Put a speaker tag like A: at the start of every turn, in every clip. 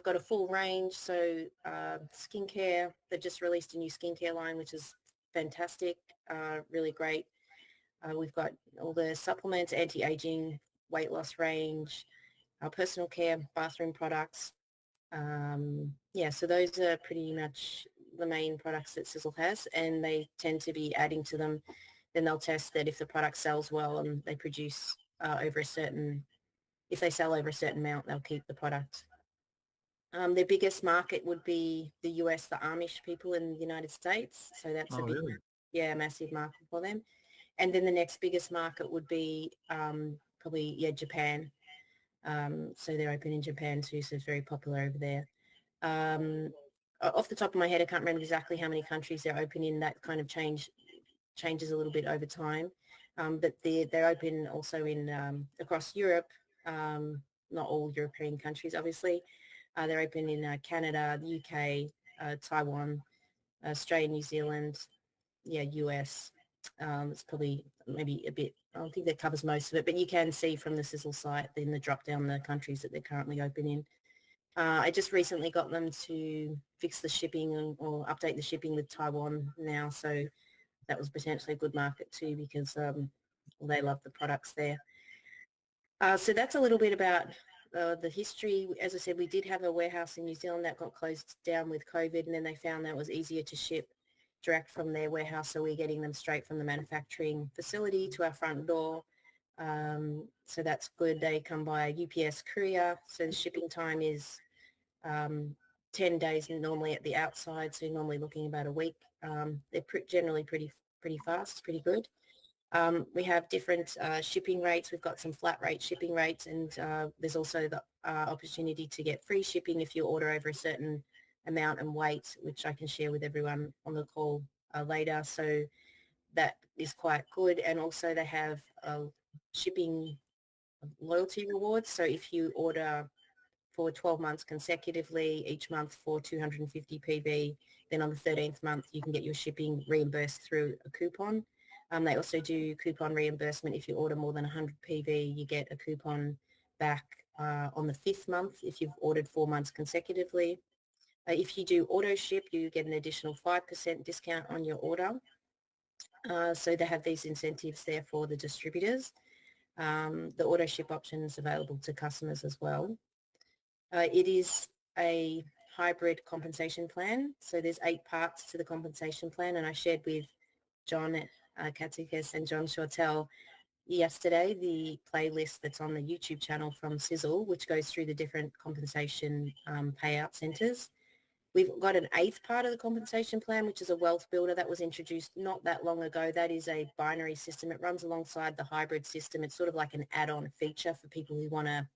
A: got a full range. So skincare, they've just released a new skincare line, which is fantastic, really great. We've got all the supplements, anti-aging, weight loss range, personal care, bathroom products. Yeah, so those are pretty much the main products that Sisel has, and they tend to be adding to them. Then they'll test that if the product sells well and they produce over a certain, if they sell over a certain amount, they'll keep the product. Their biggest market would be the US, the Amish people in the United States. So that's a big,
B: really?
A: yeah, massive market for them. And then the next biggest market would be probably, yeah, Japan. So they're open in Japan too, so it's very popular over there. Off the top of my head, I can't remember exactly how many countries they're open in. That kind of changes a little bit over time. But they're open also in across Europe, not all European countries, obviously. They're open in Canada, the UK, Taiwan, Australia, New Zealand, yeah, US. It's probably maybe a bit, I don't think that covers most of it, but you can see from the Sisel site in the drop down the countries that they're currently open in. I just recently got them to fix the shipping or update the shipping with Taiwan now, so that was potentially a good market too because they love the products there. So that's a little bit about the history. As I said, we did have a warehouse in New Zealand that got closed down with COVID, and then they found that it was easier to ship direct from their warehouse, so we're getting them straight from the manufacturing facility to our front door. So that's good. They come by UPS courier, so the shipping time is 10 days normally at the outside, so you're normally looking about a week. They're generally pretty fast, pretty good. We have different shipping rates. We've got some flat rate shipping rates, and there's also the opportunity to get free shipping if you order over a certain amount and weight, which I can share with everyone on the call later. So that is quite good. And also they have shipping loyalty rewards. So if you order for 12 months consecutively, each month for 250 PV, then on the 13th month you can get your shipping reimbursed through a coupon. They also do coupon reimbursement. If you order more than 100 PV, you get a coupon back on the 5th month if you've ordered 4 months consecutively. If you do auto ship, you get an additional 5% discount on your order. So they have these incentives there for the distributors. The auto ship option is available to customers as well. It is a hybrid compensation plan. So there's 8 parts to the compensation plan, and I shared with John Katsikas and John Shortell yesterday the playlist that's on the YouTube channel from Sisel, which goes through the different compensation payout centres. We've got an 8th part of the compensation plan, which is a wealth builder that was introduced not that long ago. That is a binary system. It runs alongside the hybrid system. It's sort of like an add-on feature for people who want to,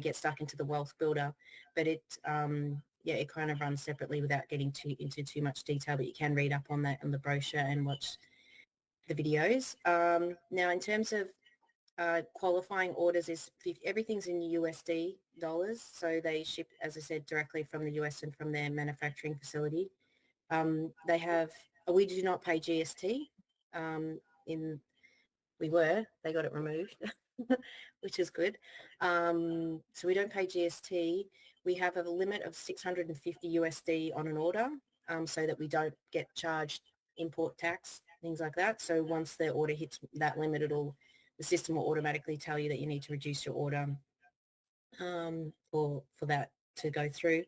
A: get stuck into the wealth builder. But it kind of runs separately without getting into too much detail, but you can read up on that in the brochure and watch the videos. Now, in terms of qualifying orders, everything's in USD dollars, so they ship, as I said, directly from the US and from their manufacturing facility. We do not pay GST. They got it removed, which is good. So we don't pay GST. We have a limit of 650 USD on an order, so that we don't get charged import tax, things like that. So once the order hits that limit, the system will automatically tell you that you need to reduce your order for that to go through.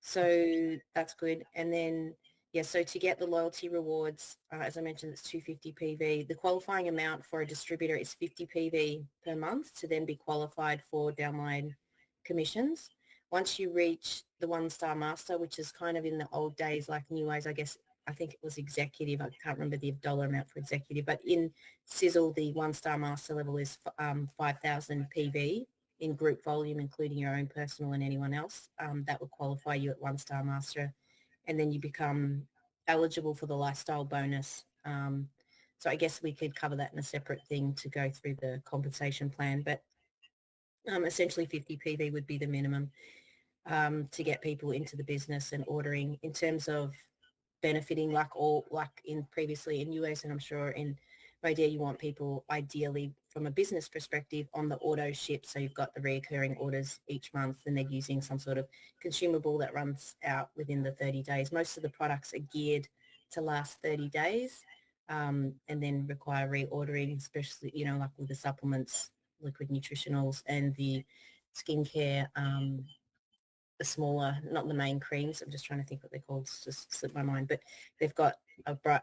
A: So that's good. And then, so to get the loyalty rewards, as I mentioned, it's 250 PV. The qualifying amount for a distributor is 50 PV per month to then be qualified for downline commissions. Once you reach the 1-star master, which is kind of in the old days, like new ways, I guess, I think it was executive. I can't remember the dollar amount for executive, but in Sisel, the 1-star master level is 5,000 PV in group volume, including your own personal and anyone else. That will qualify you at 1-star master, and then you become eligible for the lifestyle bonus. So I guess we could cover that in a separate thing to go through the compensation plan, but essentially 50 PV would be the minimum to get people into the business and ordering. In terms of benefiting, like in previously in US, and I'm sure in idea you want people ideally from a business perspective on the auto ship. So you've got the reoccurring orders each month and they're using some sort of consumable that runs out within the 30 days. Most of the products are geared to last 30 days and then require reordering, especially, like with the supplements, liquid nutritionals and the skincare, the smaller, not the main creams. I'm just trying to think what they're called. It's just slipped my mind. But they've got a bright,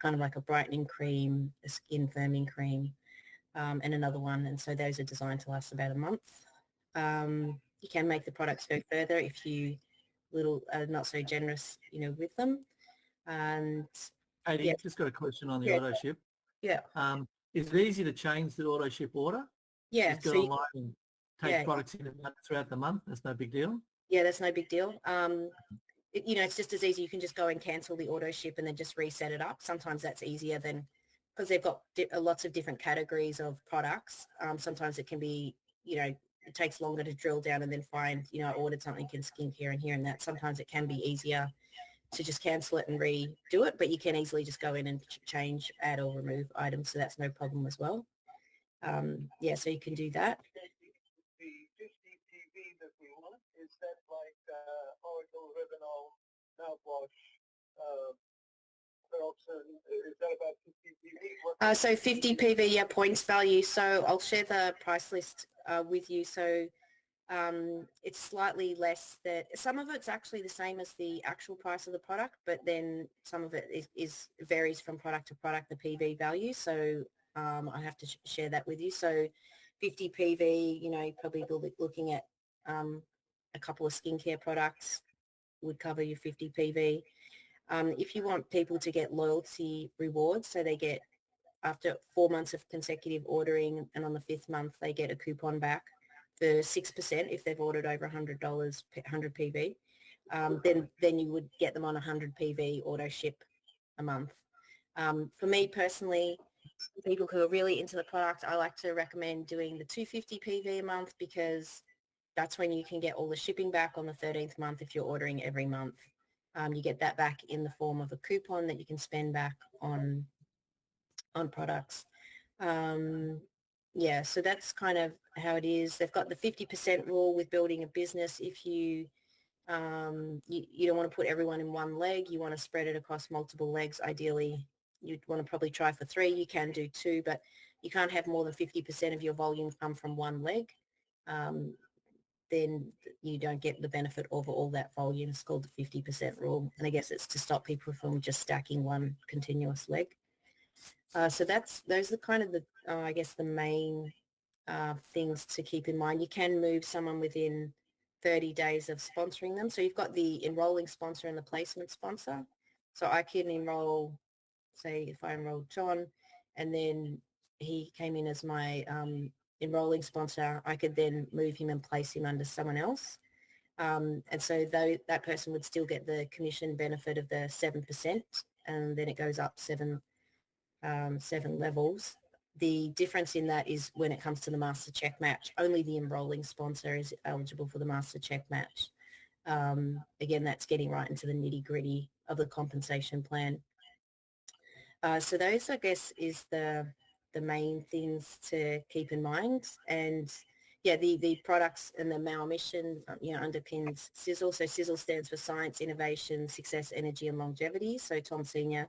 A: kind of like a brightening cream, a skin firming cream, and another one. And so those are designed to last about a month. You can make the products go further if you not so generous, with them. And
B: Katie,
A: yeah,
B: just got a question on the
A: yeah,
B: auto ship.
A: yeah,
B: Is it easy to change the auto ship order?
A: yeah.
B: Just go
A: So
B: online and take
A: yeah,
B: products in throughout the month. That's no big deal.
A: yeah, that's no big deal. It's just as easy. You can just go and cancel the auto ship and then just reset it up. Sometimes that's easier than because they've got lots of different categories of products. Sometimes it can be, it takes longer to drill down and then find, I ordered something in skincare and here and that. Sometimes it can be easier to just cancel it and redo it, but you can easily just go in and change, add or remove items. So that's no problem as well. Yeah, so you can do that.
C: The 50 PV that we want, is that like Oracle, Ribbonol, mouthwash, peroxide? Is that about 50 PV?
A: So 50 PV, yeah, points value. So I'll share the price list with you. So it's slightly less that some of it's actually the same as the actual price of the product, but then some of it is varies from product to product, the PV value. So I have to share that with you. So 50 PV, you're probably looking at a couple of skincare products would cover your 50 PV. If you want people to get loyalty rewards, so they get after 4 months of consecutive ordering and on the 5th month they get a coupon back for 6% if they've ordered over $100, 100 PV, then you would get them on 100 PV auto ship a month. For me personally, people who are really into the product, I like to recommend doing the 250 PV a month because that's when you can get all the shipping back on the 13th month if you're ordering every month. You get that back in the form of a coupon that you can spend back on products. Yeah, so that's kind of how it is. They've got the 50% rule with building a business. If you you don't want to put everyone in one leg, you want to spread it across multiple legs. Ideally, you'd want to probably try for 3. You can do 2, but you can't have more than 50% of your volume come from one leg. Then you don't get the benefit of all that volume. It's called the 50% rule. And I guess it's to stop people from just stacking one continuous leg. So those are kind of the, I guess, the main things to keep in mind. You can move someone within 30 days of sponsoring them. So you've got the enrolling sponsor and the placement sponsor. So I can enroll, say if I enrolled John and then he came in as my enrolling sponsor, I could then move him and place him under someone else. And so that person would still get the commission benefit of the 7%, and then it goes up 7 levels. The difference in that is when it comes to the master check match, only the enrolling sponsor is eligible for the master check match. Again, that's getting right into the nitty gritty of the compensation plan. So those, I guess, is the main things to keep in mind. And yeah, the products and the MAO mission, underpins Sisel. So Sisel stands for Science, Innovation, Success, Energy and Longevity. So Tom Senior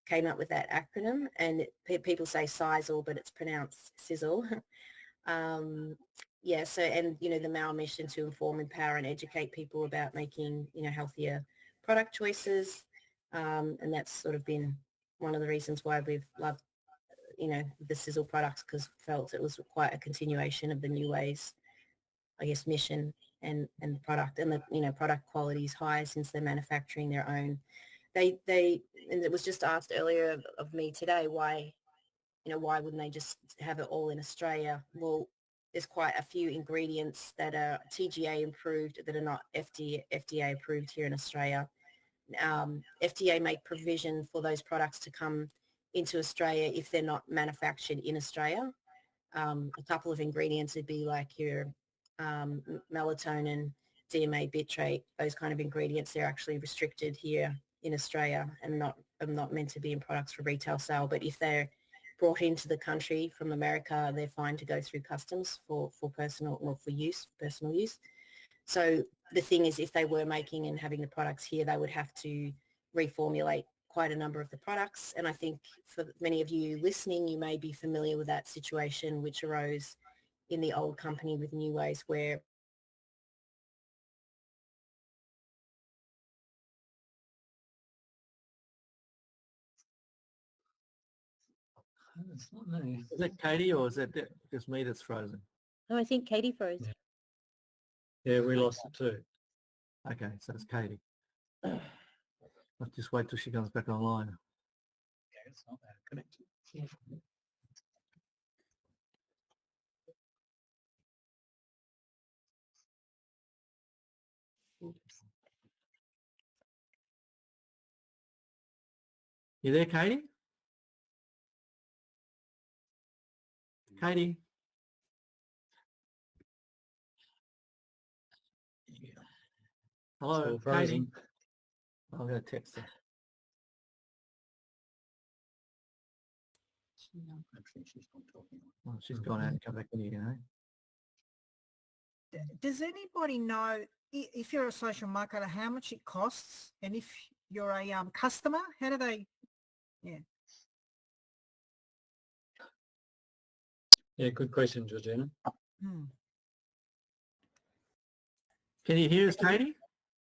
A: came up with that acronym, and people say Sisel, but it's pronounced Sizzle. Yeah, so, and, the MAO mission to inform, empower and educate people about making, healthier product choices. And that's sort of been one of the reasons why we've loved, the Sizzle products, because felt it was quite a continuation of the New Ways, I guess, mission and product, and the, product quality is high since they're manufacturing their own. They and it was just asked earlier of me today why wouldn't they just have it all in Australia? Well, there's quite a few ingredients that are TGA approved that are not FDA approved here in Australia. FDA make provision for those products to come into Australia if they're not manufactured in Australia. A couple of ingredients would be like your melatonin, DMA bitrate, those kind of ingredients. They're actually restricted here in Australia and not meant to be in products for retail sale. But if they're brought into the country from America, they're fine to go through customs for personal or for use, personal use. So the thing is, if they were making and having the products here, they would have to reformulate quite a number of the products. And I think for many of you listening, you may be familiar with that situation, which arose in the old company with New Ways, where
D: It's not me.
B: Is that Katie or is that just me that's frozen?
E: No, I think Katie froze.
D: Yeah. Yeah, we lost it too.
B: Okay, so it's Katie. I'll just wait till she comes back online.
D: Yeah, it's not that connected.
B: You there, Katie? Katie?
D: Yeah.
B: Hello,
D: Still
B: Katie?
D: frozen.
B: I'm going to text her.
D: Actually, she's not talking.
B: Oh, she's gone out and come back in again, eh?
F: Does anybody know if you're a social marketer, how much it costs? And if you're a customer, how do they,
D: Yeah, good question, Georgina.
F: hmm.
B: Can you hear us, Katie?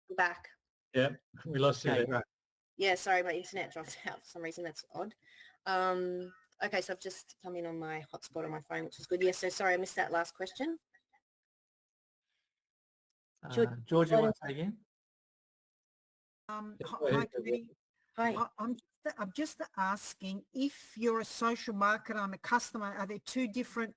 A: I'm back.
D: Yeah, we lost you
B: Okay,
D: there.
B: great.
A: Yeah, sorry, my internet dropped out for some reason. That's odd. Okay, so I've just come in on my hotspot on my phone, which is good. Yes, so sorry, I missed that last question.
B: George, you want to say again?
D: Yeah,
F: Hi,
D: go ahead,
F: committee.
A: Hi.
F: I'm just asking, if you're a social marketer and a customer, are there two different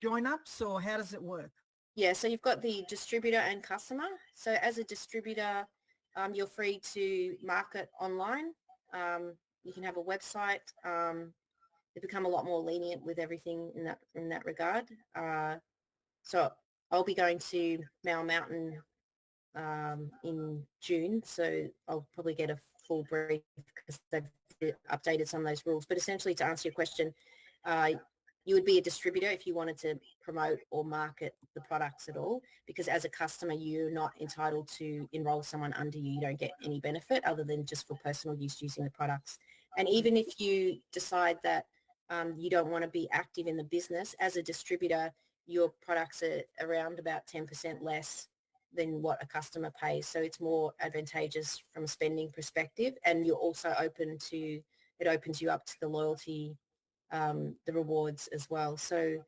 F: join-ups, or how does it work?
A: Yeah, so you've got the distributor and customer. So as a distributor, you're free to market online. You can have a website. They've become a lot more lenient with everything in that regard. So I'll be going to Mao Mountain in June, so I'll probably get a full brief because they've updated some of those rules. But essentially, to answer your question, you would be a distributor if you wanted to promote or market the products at all, because as a customer, you're not entitled to enroll someone under you. You don't get any benefit other than just for personal use using the products. And even if you decide that you don't want to be active in the business, as a distributor, your products are around about 10% less than what a customer pays. So it's more advantageous from a spending perspective. And you're also it opens you up to the loyalty, the rewards as well. So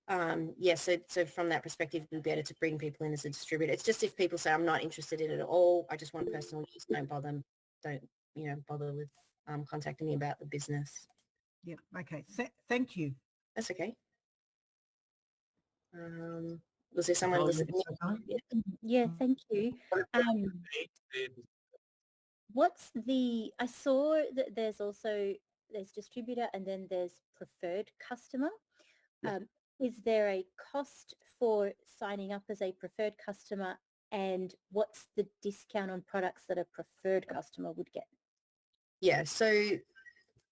A: so from that perspective, it'd be better to bring people in as a distributor. It's just if people say, I'm not interested in it at all, I just want personal use, don't bother with contacting me about the business.
F: Yep. Okay. Thank you.
A: That's okay. Was there someone?
B: Nicole,
A: Was
B: you
A: it
B: want to say something?
A: Yeah.
E: Yeah, thank you. I saw that there's distributor and then there's preferred customer.
A: Yeah.
E: Is there a cost for signing up as a preferred customer, and what's the discount on products that a preferred customer would get?
A: Yeah, so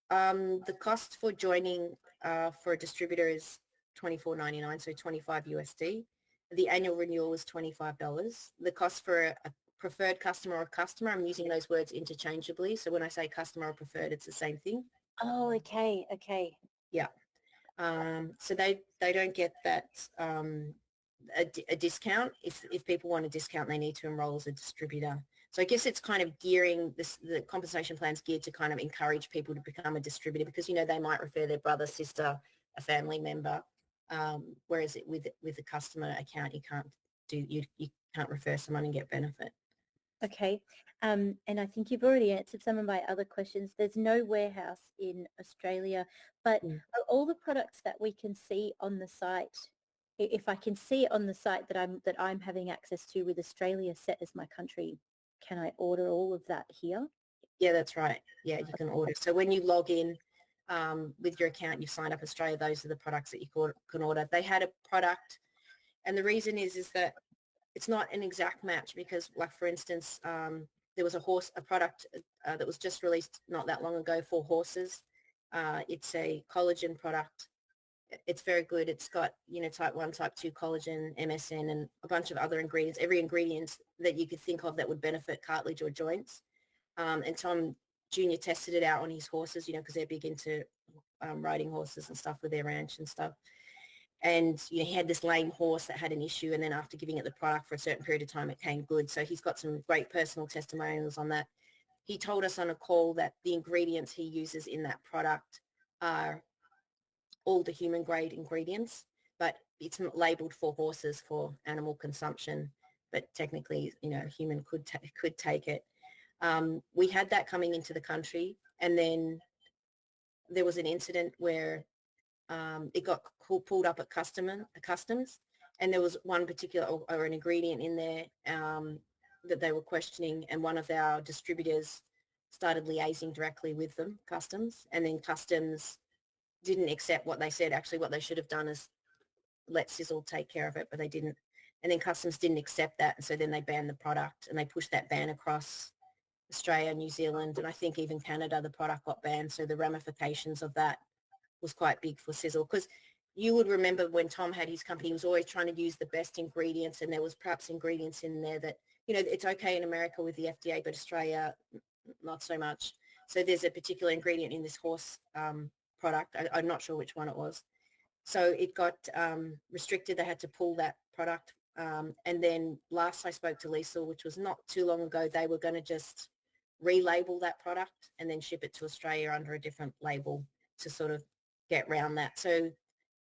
A: the cost for joining for a distributor is $24.99, so 25 USD. The annual renewal is $25. The cost for a preferred customer or customer, I'm using those words interchangeably. So when I say customer or preferred, it's the same thing.
E: Oh, okay.
A: Yeah. So they don't get that a discount. If people want a discount, they need to enroll as a distributor. So I guess it's kind of gearing the compensation plan's geared to kind of encourage people to become a distributor, because, they might refer their brother, sister, a family member, whereas with the customer account, you can't refer someone and get benefit.
E: Okay. And I think you've already answered some of my other questions. There's no warehouse in Australia, but are all the products that we can see on the site, if I can see it on the site that I'm having access to with Australia set as my country, can I order all of that here?
A: Yeah, that's right. Yeah, you can order. So when you log in with your account, you sign up Australia, those are the products that you can order. They had a product, and the reason is that it's not an exact match, because, like, for instance, there was a product that was just released not that long ago for horses. It's a collagen product. It's very good. It's got, type 1, type 2 collagen, MSN, and a bunch of other ingredients, every ingredient that you could think of that would benefit cartilage or joints. And Tom Jr. tested it out on his horses, because they're big into riding horses and stuff with their ranch and stuff. And he had this lame horse that had an issue, and then after giving it the product for a certain period of time, it came good. So he's got some great personal testimonials on that. He told us on a call that the ingredients he uses in that product are all the human grade ingredients, but it's labeled for horses for animal consumption. But technically, a human could take it. We had that coming into the country, and then there was an incident where it got pulled up at customs, and there was one particular or an ingredient in there that they were questioning, and one of our distributors started liaising directly with them, customs, and then customs didn't accept what they said. Actually, what they should have done is let Sisel take care of it, but they didn't. And then customs didn't accept that, and so then they banned the product, and they pushed that ban across Australia, New Zealand, and I think even Canada. The product got banned, so the ramifications of that was quite big for Sisel, because you would remember when Tom had his company, he was always trying to use the best ingredients, and there was perhaps ingredients in there that, it's okay in America with the FDA, but Australia, not so much. So there's a particular ingredient in this horse product. I'm not sure which one it was. So it got restricted. They had to pull that product. And then last I spoke to Lisa, which was not too long ago, they were going to just relabel that product and then ship it to Australia under a different label to sort of get around that. So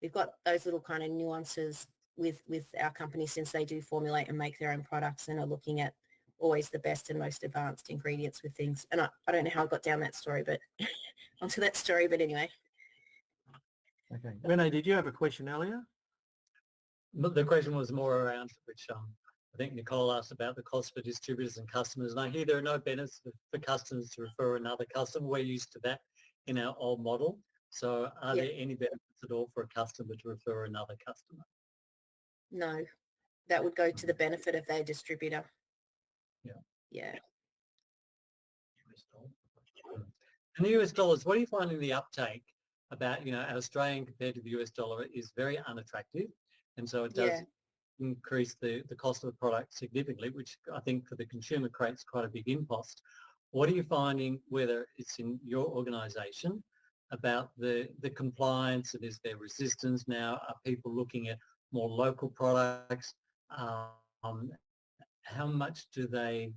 A: we've got those little kind of nuances with our company, since they do formulate and make their own products and are looking at always the best and most advanced ingredients with things. And I don't know how I got down that story, but onto that story. But anyway.
B: Okay. Renee, did you have a question earlier?
D: But the question was more around, which I think Nicole asked about the cost for distributors and customers. And I hear there are no benefits for customers to refer another customer. We're used to that in our old model. So are there any benefits at all for a customer to refer another customer?
A: No, that would go to the benefit of their distributor.
D: Yeah.
A: Yeah.
D: And the US dollars, what are you finding the uptake about, our Australian compared to the US dollar is very unattractive. And so it does increase the cost of the product significantly, which I think for the consumer creates quite a big impost. What are you finding, whether it's in your organisation, about the compliance, and is there resistance now? Are people looking at more local products? How much do they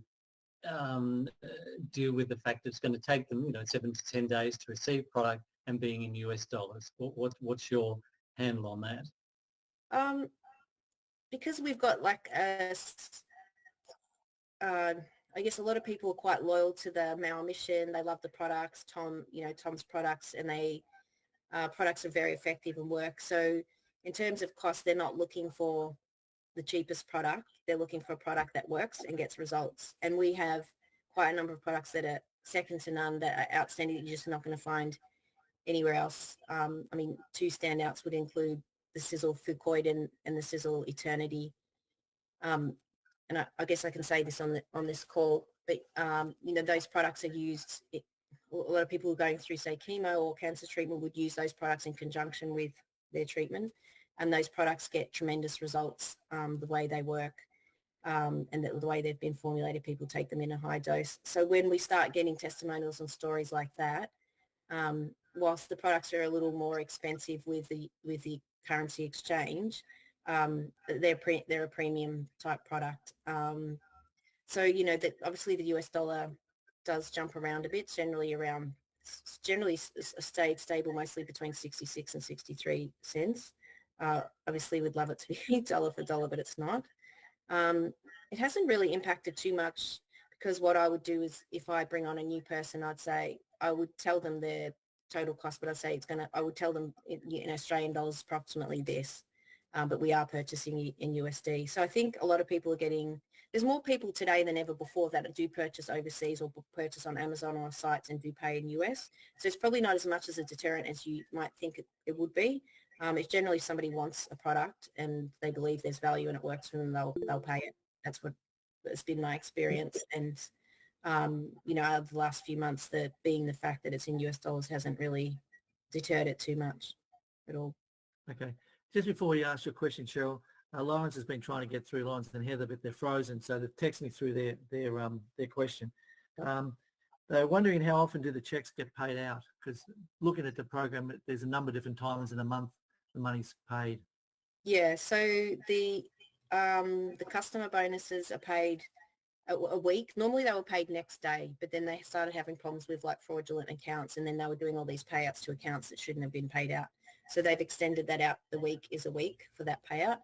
D: deal with the fact that it's going to take them, 7 to 10 days to receive product and being in US dollars? What's your handle on that?
A: Because we've got like I guess a lot of people are quite loyal to the Mauer mission. They love the products, Tom's products, and they products are very effective and work. So in terms of cost, they're not looking for the cheapest product. They're looking for a product that works and gets results. And we have quite a number of products that are second to none, that are outstanding, that you're just not going to find anywhere else. Two standouts would include the Sisel Fucoid and the Sisel Eternity. And I guess I can say this on this call, but those products are used. A lot of people who are going through, say, chemo or cancer treatment would use those products in conjunction with their treatment, and those products get tremendous results the way they work, and the way they've been formulated. People take them in a high dose. So when we start getting testimonials and stories like that, whilst the products are a little more expensive with the currency exchange, they're a premium type product. So that obviously the US dollar does jump around a bit. Generally stayed stable, mostly between 66 and 63 cents. Obviously, we'd love it to be dollar for dollar, but it's not. It hasn't really impacted too much, because what I would do is, if I bring on a new person, I would tell them their total cost, but I would tell them in Australian dollars approximately this. But we are purchasing in USD. So I think a lot of people are there's more people today than ever before that do purchase overseas or purchase on Amazon or sites and do pay in US. So it's probably not as much as a deterrent as you might think it would be. If generally somebody wants a product and they believe there's value and it works for them, they'll pay it. That's what has been my experience. And you know, over the last few months, being the fact that it's in US dollars hasn't really deterred it too much at all.
B: Okay. Just before we ask your question, Cheryl, Lawrence has been trying to get through, Lawrence and Heather, but they're frozen, so they've texted me through their question. They're wondering how often do the checks get paid out? Because looking at the program, there's a number of different times in a month the money's paid.
A: Yeah, so the customer bonuses are paid a week. Normally they were paid next day, but then they started having problems with like fraudulent accounts, and then they were doing all these payouts to accounts that shouldn't have been paid out. So they've extended that out. The week is a week for that payout.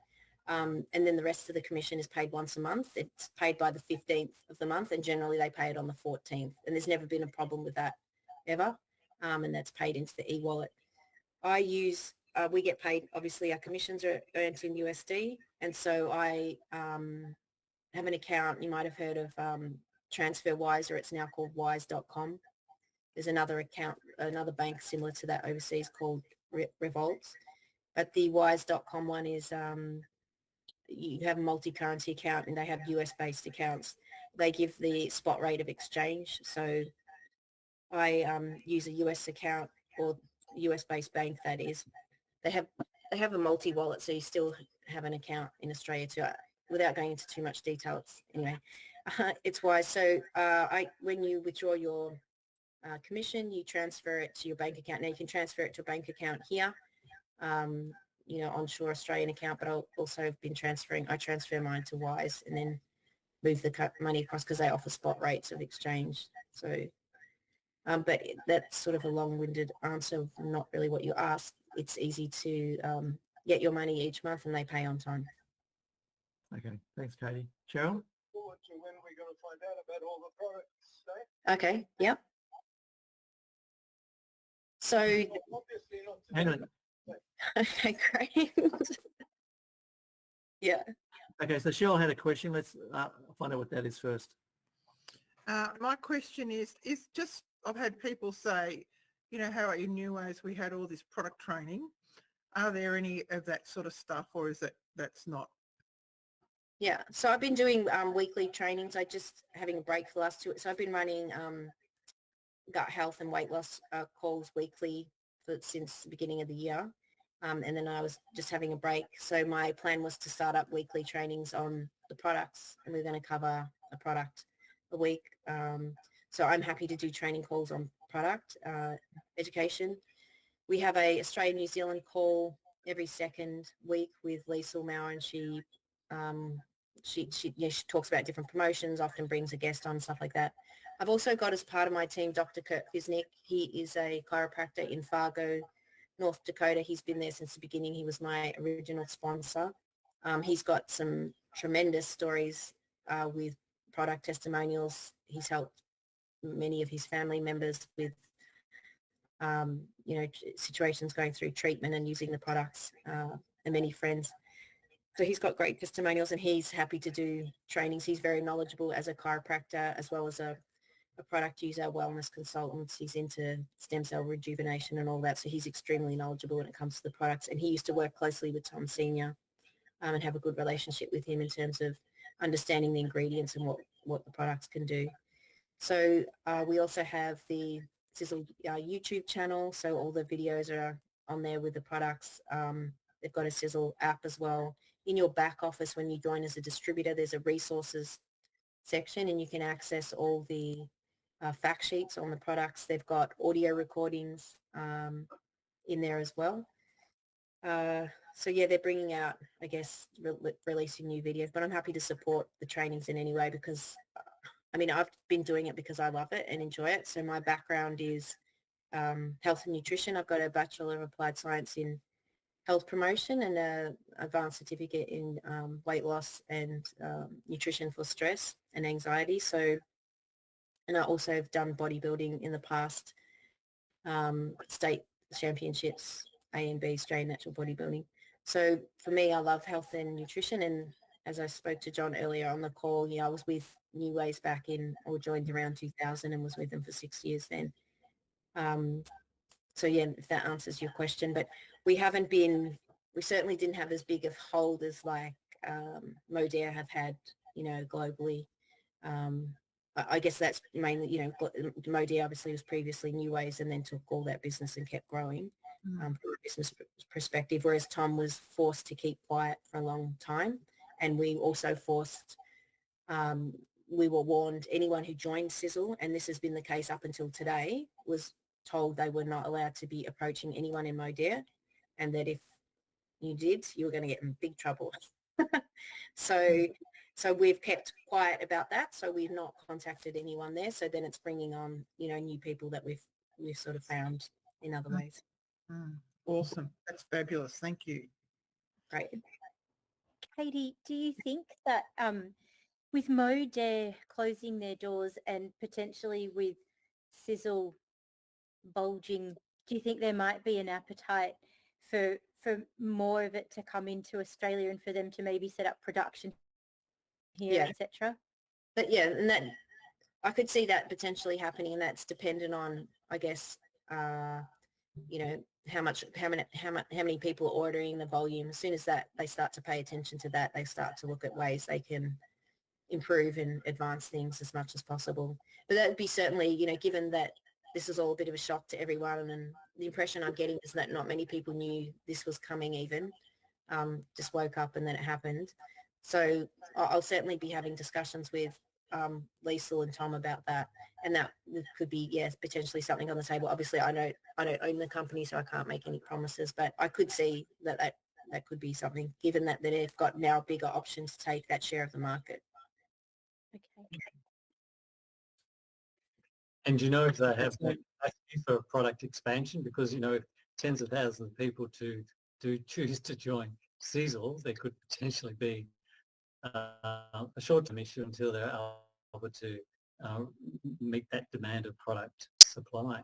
A: And then the rest of the commission is paid once a month. It's paid by the 15th of the month, and generally they pay it on the 14th. And there's never been a problem with that ever. And that's paid into the e-wallet. We get paid, obviously our commissions are earned in USD. And so I have an account, you might have heard of TransferWise, or it's now called wise.com. There's another account, another bank similar to that overseas called Revolt. But the wise.com one is you have a multi-currency account, and they have US-based accounts. They give the spot rate of exchange. So I use a US account, or US-based bank, that is. They have a multi-wallet, so you still have an account in Australia too. Without going into too much detail, it's Wise. So when you withdraw your commission, you transfer it to your bank account. Now you can transfer it to a bank account here, onshore Australian account, but I transfer mine to Wise and then move the money across because they offer spot rates of exchange. So, but that's sort of a long-winded answer of not really what you asked. It's easy to get your money each month, and they pay on time.
B: Okay, thanks, Katie. Cheryl?
C: Forward to when we're going to find out about all the products, eh?
A: Okay, yep. So,
C: Obviously not today.
B: Hang on.
A: okay, great. Yeah.
B: Okay, so Cheryl had a question. Let's find out what that is first.
G: My question is just, I've had people say, you know, how in New Ways we had all this product training. Are there any of that sort of stuff, or is that's not?
A: Yeah, so I've been doing weekly trainings. I just having a break for the last 2. So I've been running gut health and weight loss calls weekly since the beginning of the year. And then I was just having a break. So my plan was to start up weekly trainings on the products, and we're going to cover a product a week. So I'm happy to do training calls on product education. We have a Australia-New Zealand call every second week with Lisa Mauer, and she talks about different promotions, often brings a guest on, stuff like that. I've also got as part of my team Dr. Kurt Fisnick. He is a chiropractor in Fargo, North Dakota. He's been there since the beginning. He was my original sponsor. He's got some tremendous stories with product testimonials. He's helped many of his family members with situations going through treatment and using the products, and many friends. So he's got great testimonials, and he's happy to do trainings. He's very knowledgeable as a chiropractor as well as a product user, wellness consultant. He's into stem cell rejuvenation and all that. So he's extremely knowledgeable when it comes to the products. And he used to work closely with Tom Senior and have a good relationship with him in terms of understanding the ingredients and what the products can do. So we also have the Sisel YouTube channel. So all the videos are on there with the products. They've got a Sisel app as well. In your back office, when you join as a distributor, there's a resources section, and you can access all the fact sheets on the products. They've got audio recordings in there as well. So yeah, they're bringing out, I guess, releasing new videos, but I'm happy to support the trainings in any way because, I've been doing it because I love it and enjoy it. So my background is health and nutrition. I've got a Bachelor of Applied Science in health promotion and an advanced certificate in weight loss and nutrition for stress and anxiety. So, and I also have done bodybuilding in the past, state championships, A and B, Australian natural bodybuilding. So for me, I love health and nutrition. And as I spoke to John earlier on the call, I was with New Ways joined around 2000 and was with them for 6 years then. So yeah, if that answers your question, but we certainly didn't have as big of hold as like Modere have had, globally. I guess that's mainly, Modi obviously was previously New Ways and then took all that business and kept growing from a business perspective, whereas Tom was forced to keep quiet for a long time. And we also we were warned, anyone who joined Sisel, and this has been the case up until today, was told they were not allowed to be approaching anyone in Modere, and that if you did, you were going to get in big trouble. So we've kept quiet about that. So we've not contacted anyone there. So then it's bringing on, new people that we've sort of found in other ways.
G: Awesome. That's fabulous. Thank you.
A: Great.
E: Katie, do you think that with Modere closing their doors and potentially with Sisel bulging, do you think there might be an appetite for more of it to come into Australia and for them to maybe set up production here, etc.?
A: But yeah, and that I could see that potentially happening, and that's dependent on, I guess, how many people are ordering, the volume. As soon as that they start to pay attention to that, they start to look at ways they can improve and advance things as much as possible. But that would be certainly, given that this is all a bit of a shock to everyone, and the impression I'm getting is that not many people knew this was coming even, just woke up and then it happened. So I'll certainly be having discussions with Liesl and Tom about that, and that could be, yes, potentially something on the table. Obviously, I don't own the company, so I can't make any promises, but I could see that could be something, given that they've got now a bigger option to take that share of the market.
E: Okay.
D: And if they have no capacity for product expansion, because tens of thousands of people to choose to join Sisel, there could potentially be a short-term issue until they're able to meet that demand of product supply.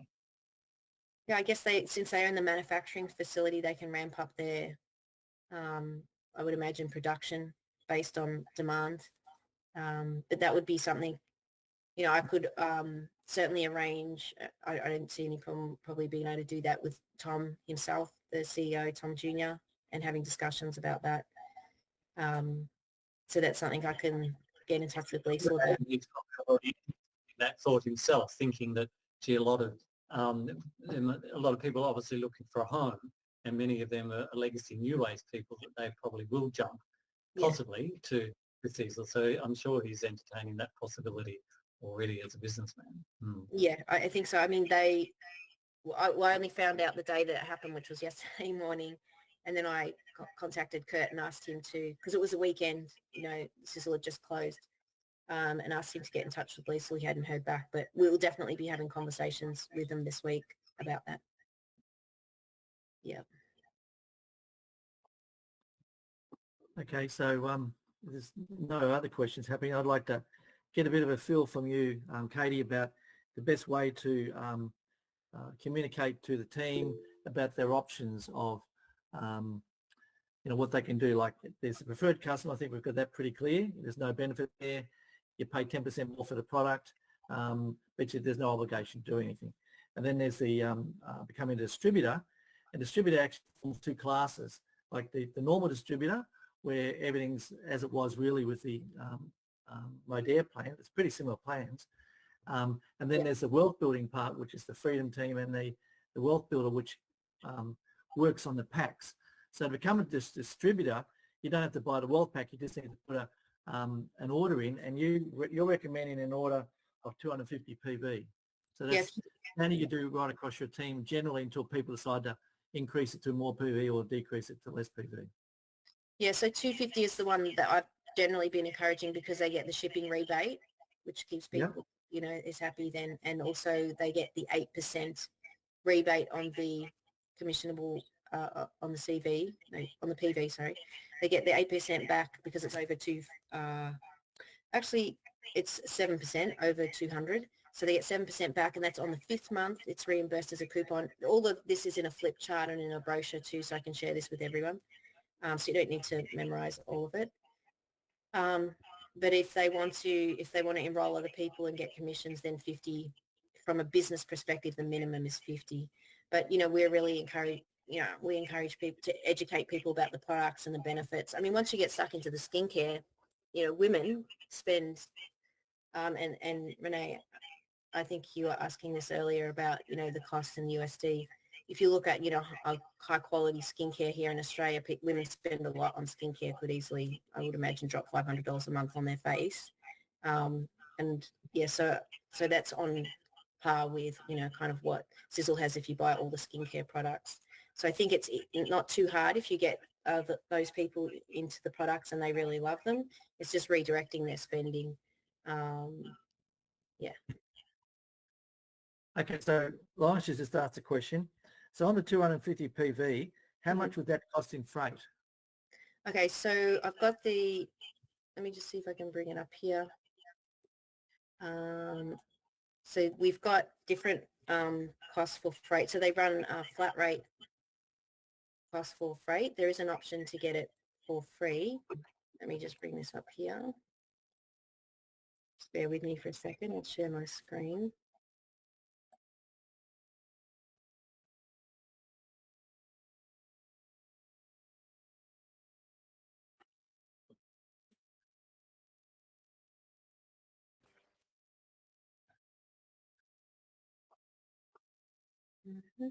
A: Yeah, I guess since they own the manufacturing facility, they can ramp up their, I would imagine, production based on demand. But that would be something, I could certainly arrange. I don't see any problem probably being able to do that with Tom himself, the CEO, Tom Jr., and having discussions about that. So that's something I can get in touch with Liesl about.
D: He's already that thought himself, thinking that, gee, a lot of people obviously looking for a home, and many of them are legacy New Ways people that they probably will jump possibly to Sisel. So I'm sure he's entertaining that possibility already as a businessman.
A: Yeah, I think so. I mean, I only found out the day that it happened, which was yesterday morning, and then I contacted Kurt and asked him to, because it was a weekend, Sisel had just closed, and asked him to get in touch with Liesl. He hadn't heard back, but we'll definitely be having conversations with them this week about that. Yeah.
B: Okay, so there's no other questions happening. I'd like to get a bit of a feel from you, Katie, about the best way to communicate to the team about their options of, what they can do. Like, there's a preferred customer. I think we've got that pretty clear. There's no benefit there. You pay 10% more for the product, but there's no obligation to do anything. And then there's the becoming a distributor. And distributor actually forms two classes, like the normal distributor, where everything's as it was really with the Modere plan. It's pretty similar plans. And then there's the wealth building part, which is the Freedom Team and the wealth builder, which works on the packs. So to become a distributor, you don't have to buy the wealth pack. You just need to put an order in, and you're recommending an order of 250 PV. So that's how do you do right across your team generally until people decide to increase it to more PV or decrease it to less PV?
A: Yeah, so 250 is the one that I've generally been encouraging, because they get the shipping rebate, which keeps people, is happy then. And also they get the 8% rebate on the commissionable, on the CV, no, on the PV, sorry. They get the 8% back because it's over actually it's 7% over 200. So they get 7% back, and that's on the 5th month. It's reimbursed as a coupon. All of this is in a flip chart and in a brochure too, so I can share this with everyone. So you don't need to memorize all of it. But if they want to enroll other people and get commissions, then 50. From a business perspective, the minimum is 50. But we're really we encourage people to educate people about the products and the benefits. I mean, once you get stuck into the skincare, women spend And Renee, I think you were asking this earlier about, the cost in the USD. If you look at, a high quality skincare here in Australia, women spend a lot on skincare, could easily, I would imagine, drop $500 a month on their face. And yeah, so that's on par with, kind of what Sisel has if you buy all the skincare products. So I think it's not too hard if you get those people into the products and they really love them. It's just redirecting their spending. Yeah.
B: Okay, so Lawrence just asked a question. So on the 250 PV, how much would that cost in freight?
A: Okay, so I've got let me just see if I can bring it up here. So we've got different costs for freight. So they run a flat rate cost for freight. There is an option to get it for free. Let me just bring this up here. Just bear with me for a second. I'll share my screen. Mm-hmm.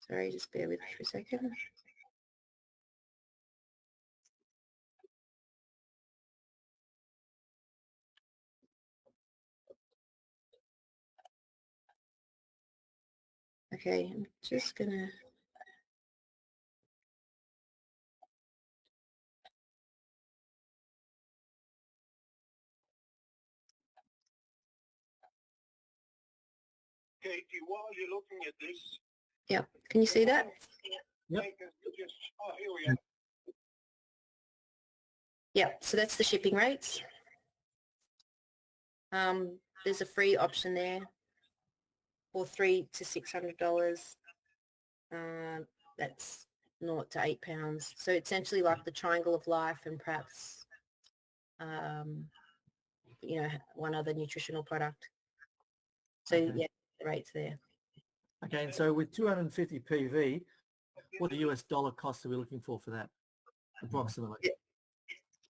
A: Sorry, just bear with me for a second. Okay, I'm just gonna.
C: Katie, while you're looking at this,
A: Yeah, can you see that?
B: Yep.
C: Oh, here we are.
A: Yeah, so that's the shipping rates. There's a free option there for $300 to $600. That's naught to £8. So essentially like the Triangle of Life and perhaps, one other nutritional product. So
B: Okay.
A: yeah, the rates there.
B: Okay, and so with 250 PV, what the US dollar cost are we looking for that, approximately?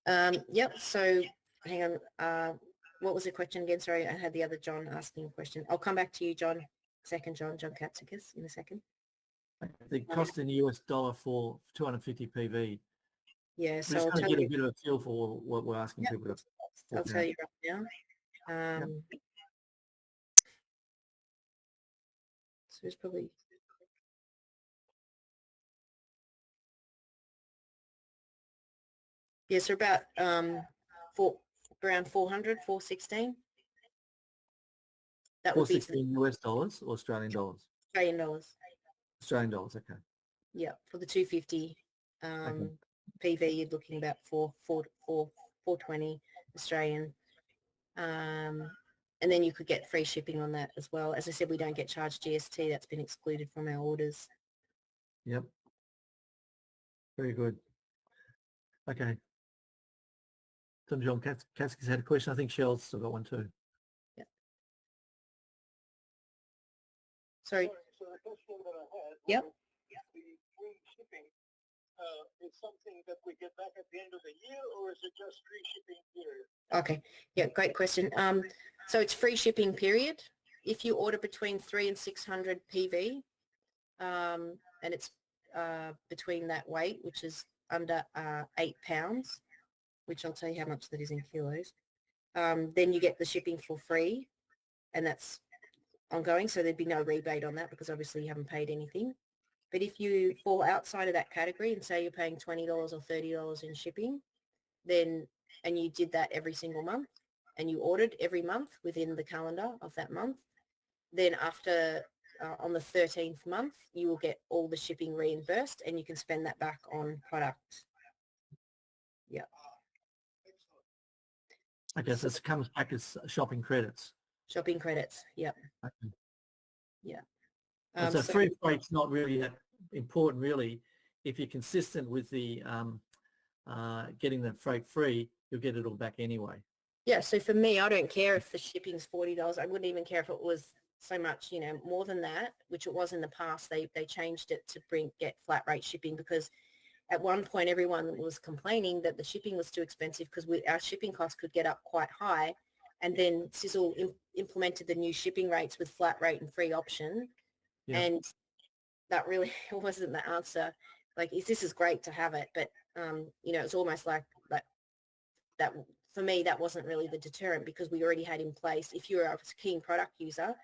A: Yep. So hang on. What was the question again? Sorry, I had the other John asking a question. I'll come back to you, John. John Katsikas in a second.
B: The cost in the US dollar for 250 PV.
A: Yeah,
B: We're
A: so
B: just
A: I'll
B: going to
A: tell
B: get a
A: you.
B: bit of a feel for what we're asking people to.
A: I'll tell you right now. So it's probably. Yeah, so about around 400, 416. That would be for the
B: 416 US dollars or Australian dollars?
A: Australian dollars.
B: Australian dollars, okay.
A: Yeah, for the 250 PV, you're looking about 420 Australian. And then you could get free shipping on that as well. As I said, we don't get charged GST. That's been excluded from our orders.
B: Yep. Very good. Okay. So John Katskis had a question. I think Shell's still got one too.
A: Yeah. Sorry.
C: So the question that I had
A: Yep.
C: was the free shipping is something that we get back at the end of the year, or is it just free shipping period?
A: Okay. Yeah, great question. So it's free shipping period. If you order between 300 and 600 PV, and it's between that weight, which is under 8 pounds, which I'll tell you how much that is in kilos, then you get the shipping for free, and that's ongoing. So there'd be no rebate on that because obviously you haven't paid anything. But if you fall outside of that category and say you're paying $20 or $30 in shipping, then, and you did that every single month and you ordered every month within the calendar of that month, then after on the 13th month, you will get all the shipping reimbursed and you can spend that back on product. Yeah.
B: Okay, so this comes back as shopping credits.
A: Shopping credits. Yep.
B: Okay.
A: Yeah.
B: So free freight's not really that important, really. If you're consistent with the getting the freight free, you'll get it all back anyway.
A: Yeah. So for me, I don't care if the shipping's $40. I wouldn't even care if it was so much, more than that, which it was in the past. They changed it to get flat rate shipping, because at one point everyone was complaining that the shipping was too expensive because our shipping costs could get up quite high. And then Sisel implemented the new shipping rates with flat rate and free option.
B: Yeah.
A: And that really wasn't the answer. Like, this is great to have it, but, it's almost like that for me, that wasn't really the deterrent, because we already had in place, if you're a keen product user,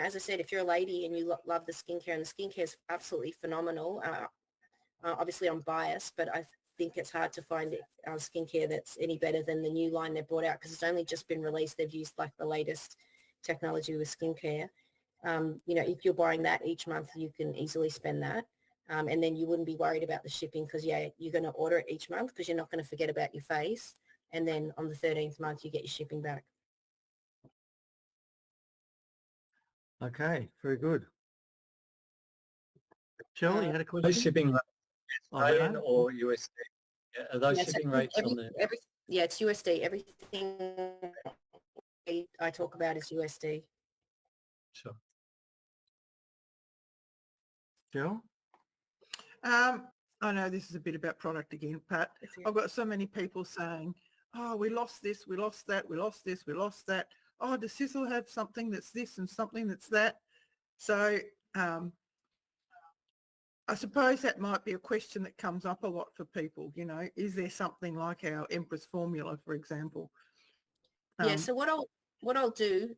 A: as I said, if you're a lady and you love the skincare, and the skincare is absolutely phenomenal. Obviously, I'm biased, but I think it's hard to find skincare that's any better than the new line they brought out, because it's only just been released. They've used like the latest technology with skincare. If you're buying that each month, you can easily spend that. And then you wouldn't be worried about the shipping, because, you're going to order it each month, because you're not going to forget about your face. And then on the 13th month, you get your shipping back.
B: Okay, very good. Cheryl, you had a
D: Those
B: question?
D: shipping rates, Australian
B: Renato?
D: or USD? Are those
A: Yeah,
D: shipping rates on the...
A: it's USD. Everything I talk about is USD.
D: Sure.
B: Cheryl?
G: I know this is a bit about product again, Pat. I've got so many people saying, oh, we lost this, we lost that, we lost this, we lost that. Oh, does Sisel have something that's this and something that's that? So I suppose that might be a question that comes up a lot for people, is there something like our Empress formula, for example?
A: Yeah, so what I'll do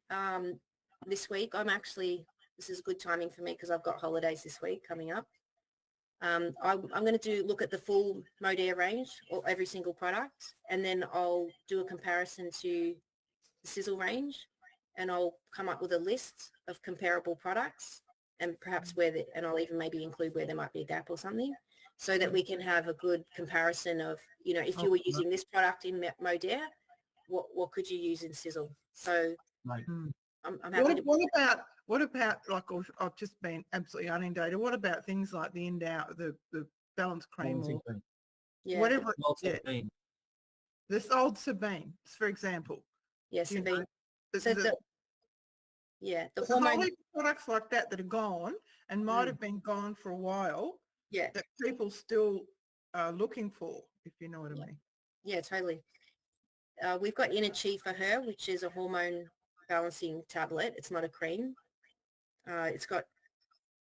A: this week, this is good timing for me because I've got holidays this week coming up. I'm going to look at the full Modere range, or every single product, and then I'll do a comparison to the Sisel range, and I'll come up with a list of comparable products, and perhaps and I'll even maybe include where there might be a gap or something, so that we can have a good comparison of, if you were using this product in Modere, what could you use in Sisel? So
B: Right.
A: I'm happy to...
G: What about, like, I've just been absolutely inundated. What about things like the the balance cream, or whatever? This old Sabine, for example.
A: Yeah, Sabine.
G: So
A: the
G: hormone...
A: hormone
G: products like that are gone and might have been gone for a while.
A: Yeah.
G: That people still are looking for, if you know what I mean.
A: Yeah, totally. We've got Inner Chi for her, which is a hormone balancing tablet. It's not a cream. It's got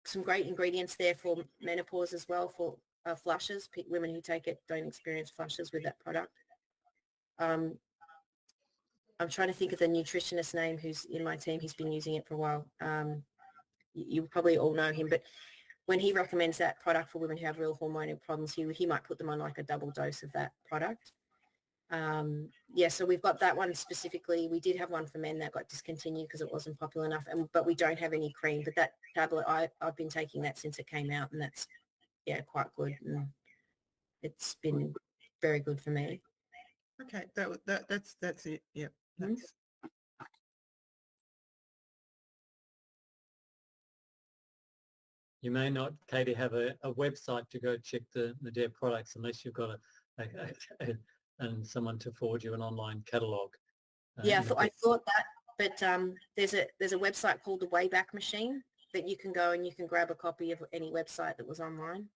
A: some great ingredients there for menopause as well, for flushes. Women who take it don't experience flushes with that product. I'm trying to think of the nutritionist name who's in my team. He's been using it for a while. You probably all know him, but when he recommends that product for women who have real hormonal problems, he might put them on like a double dose of that product. So we've got that one specifically. We did have one for men that got discontinued because it wasn't popular enough, but we don't have any cream. But that tablet, I've been taking that since it came out, and that's quite good, and it's been very good for me.
G: Okay, that's it. Yeah, thanks.
D: You may not, Katie, have a website to go check the Modere products unless you've got and someone to forward you an online catalogue.
A: I thought that, but there's a website called the Wayback Machine that you can go and you can grab a copy of any website that was online.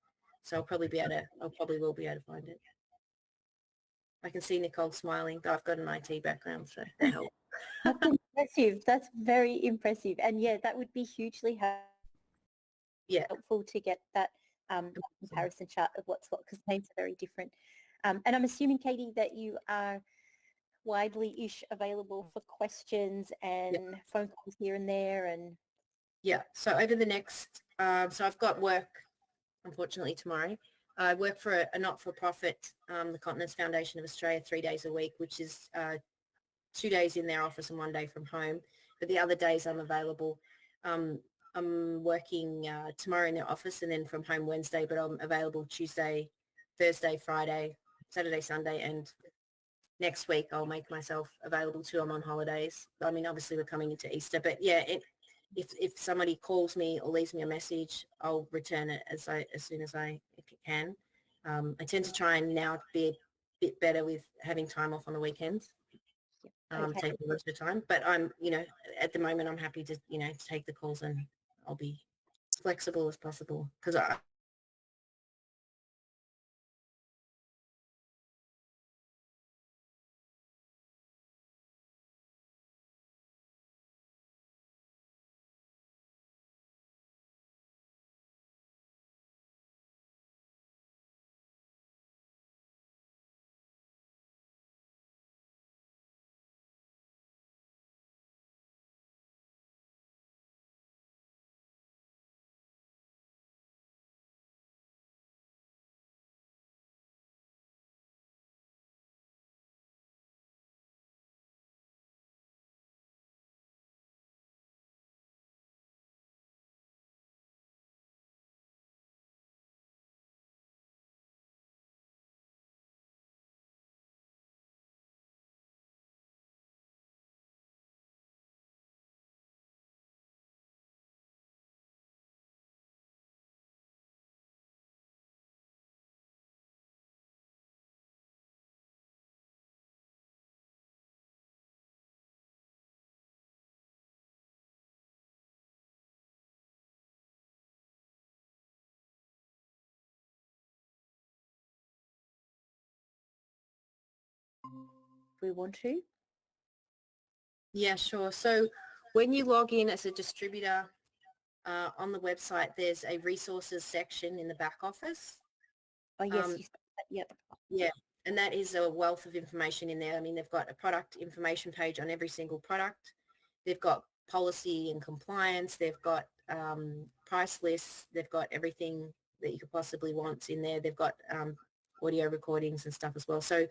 A: So I'll probably will be able to find it. I can see Nicole smiling, though I've got an IT background, so that helps.
E: That's impressive. That's very impressive. And that would be hugely helpful to get that comparison chart of what's what, because names are very different. And I'm assuming, Katie, that you are widely-ish available for questions and phone calls here and there. And
A: so over the next, so I've got work, unfortunately, tomorrow. I work for a not-for-profit, the Continence Foundation of Australia, 3 days a week, which is 2 days in their office and 1 day from home. But the other days I'm available. I'm working tomorrow in their office and then from home Wednesday, but I'm available Tuesday, Thursday, Friday, Saturday, Sunday, and next week I'll make myself available too. I'm on holidays. I mean, obviously we're coming into Easter, but if somebody calls me or leaves me a message, I'll return it as soon as I can. I tend to try and now be a bit better with having time off on the weekends.
E: Okay.
A: taking most of the time. But I'm, at the moment, I'm happy to, to take the calls, and I'll be as flexible as possible because
E: If we want to.
A: yeah, sure. So when you log in as a distributor on the website, there's a resources section in the back office.
E: Oh, yes.
A: Um,
E: You said that. Yep.
A: yeah, and that is a wealth of information in there. I mean, they've got a product information page on every single product. They've got policy and compliance. They've got price lists. They've got everything that you could possibly want in there. They've got audio recordings and stuff as well. So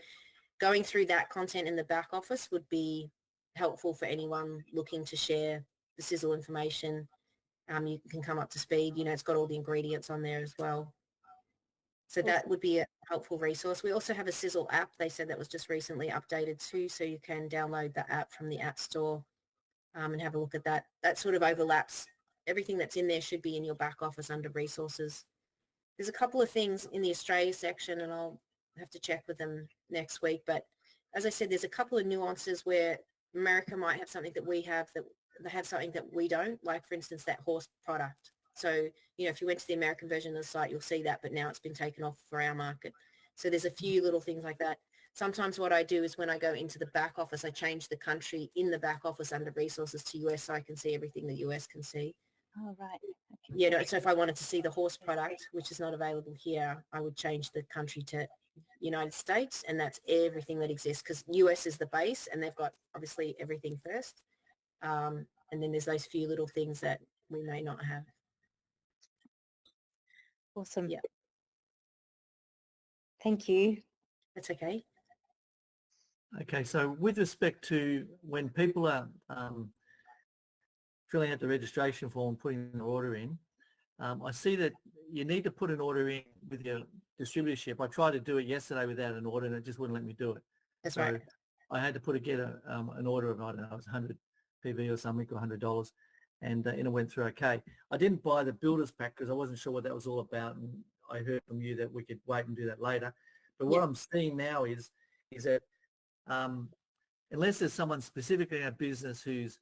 A: going through that content in the back office would be helpful for anyone looking to share the sizzle information. You can come up to speed. It's got all the ingredients on there as well. So that
E: Awesome.
A: would be a helpful resource. We also have a Sizzle app. They said that was just recently updated too, so you can download the app from the App Store and have a look at that. That sort of overlaps. Everything that's in there should be in your back office under resources. There's a couple of things in the Australia section, and I'll have to check with them next week. But as I said, there's a couple of nuances where America might have something that we have, that they have something that we don't, like, for instance, that horse product. So, if you went to the American version of the site, you'll see that, but now it's been taken off for our market. So there's a few little things like that. Sometimes what I do is when I go into the back office, I change the country in the back office under resources to US so I can see everything the US can see.
E: Oh, right. Okay.
A: So if I wanted to see the horse product, which is not available here, I would change the country to United States, and that's everything that exists, because US is the base and they've got obviously everything first. And then there's those few little things that we may not have.
E: Awesome.
A: Yeah.
E: Thank you.
A: That's okay.
B: Okay, so with respect to when people are filling out the registration form, putting an order in, I see that you need to put an order in with your distributorship. I tried to do it yesterday without an order and it just wouldn't let me do it.
A: That's
B: so
A: right.
B: I had to get an order of, I don't know, it was 100 PV or something, or $100, and it went through okay. I didn't buy the builder's pack because I wasn't sure what that was all about, and I heard from you that we could wait and do that later. But what I'm seeing now is that unless there's someone specifically in our business who's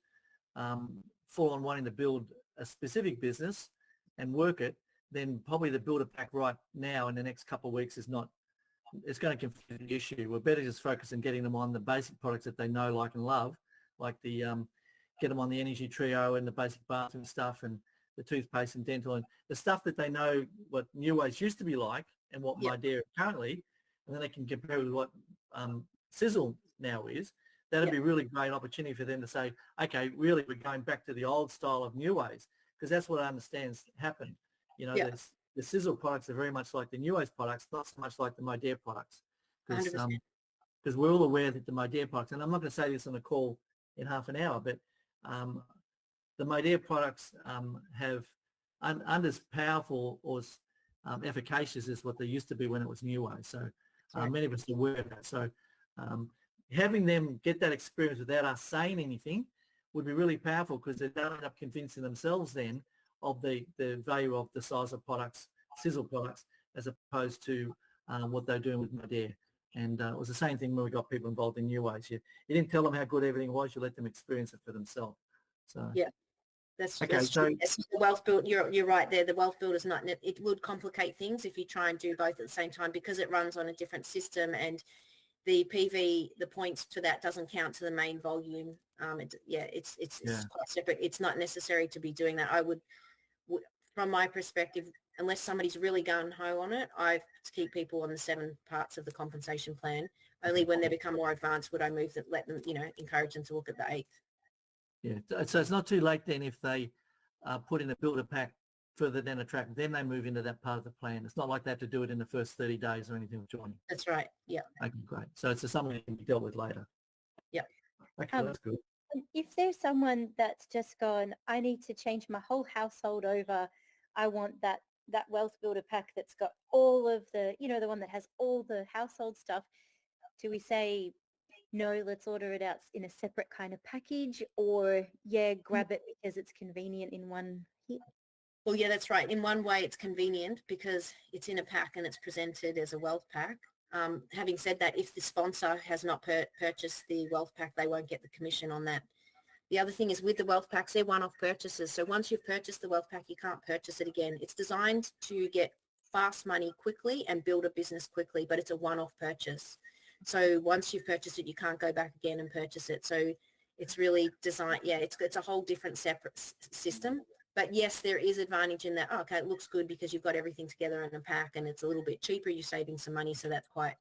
B: full on wanting to build a specific business and work it, then probably the builder pack right now in the next couple of weeks is not, it's going to confuse the issue. We're better just focus on getting them on the basic products that they know, like, and love, like the get them on the energy trio and the basic bathroom stuff and the toothpaste and dental and the stuff that they know what New Ways used to be like and what My Dear currently, and then they can compare with what Sizzle now is. That'd be a really great opportunity for them to say, okay, really, we're going back to the old style of New Ways, because that's what I understand happened. The Sizzle products are very much like the New Ways products, not so much like the My Dear products.
A: 100%.
B: Because we're all aware that the My Dear products, and I'm not going to say this on the call in half an hour, but the My Dear products aren't as powerful or as efficacious as what they used to be when it was New Ways. So many of us are aware of that. So having them get that experience without us saying anything would be really powerful, because they don't end up convincing themselves then of the value of the size of products, Sizzle products, as opposed to what they're doing with My Dear. And it was the same thing when we got people involved in New Ways. You didn't tell them how good everything was. You let them experience it for themselves. So
A: Yeah. That's
B: okay. So
A: true. Yes, the wealth build. You're right there. The wealth builder is not. It would complicate things if you try and do both at the same time because it runs on a different system and the PV, the points to that doesn't count to the main volume. It's quite separate. It's not necessary to be doing that. I would from my perspective, unless somebody's really gung-ho on it, I keep people on the 7 parts of the compensation plan. Only when they become more advanced would I move them, let them, encourage them to look at the 8th.
B: Yeah, so it's not too late then if they put in a builder pack further down the track, then they move into that part of the plan. It's not like they have to do it in the first 30 days or anything with joining.
A: That's right. Yeah.
B: Okay, great. So it's something that can be dealt with later.
A: Yeah.
B: Okay, that's good.
E: If there's someone that's just gone, I need to change my whole household over, I want that wealth builder pack that's got all of the, the one that has all the household stuff, do we say, no, let's order it out in a separate kind of package, or grab it because it's convenient in one hit?
A: Well, yeah, that's right. In one way, it's convenient because it's in a pack and it's presented as a wealth pack. Having said that, if the sponsor has not purchased the wealth pack, they won't get the commission on that. The other thing is with the wealth packs, they're one-off purchases. So once you've purchased the wealth pack, you can't purchase it again. It's designed to get fast money quickly and build a business quickly, but it's a one-off purchase. So once you've purchased it, you can't go back again and purchase it. So it's really designed, it's a whole different separate system. But yes, there is advantage in that, okay, it looks good because you've got everything together in a pack and it's a little bit cheaper, you're saving some money, so that's quite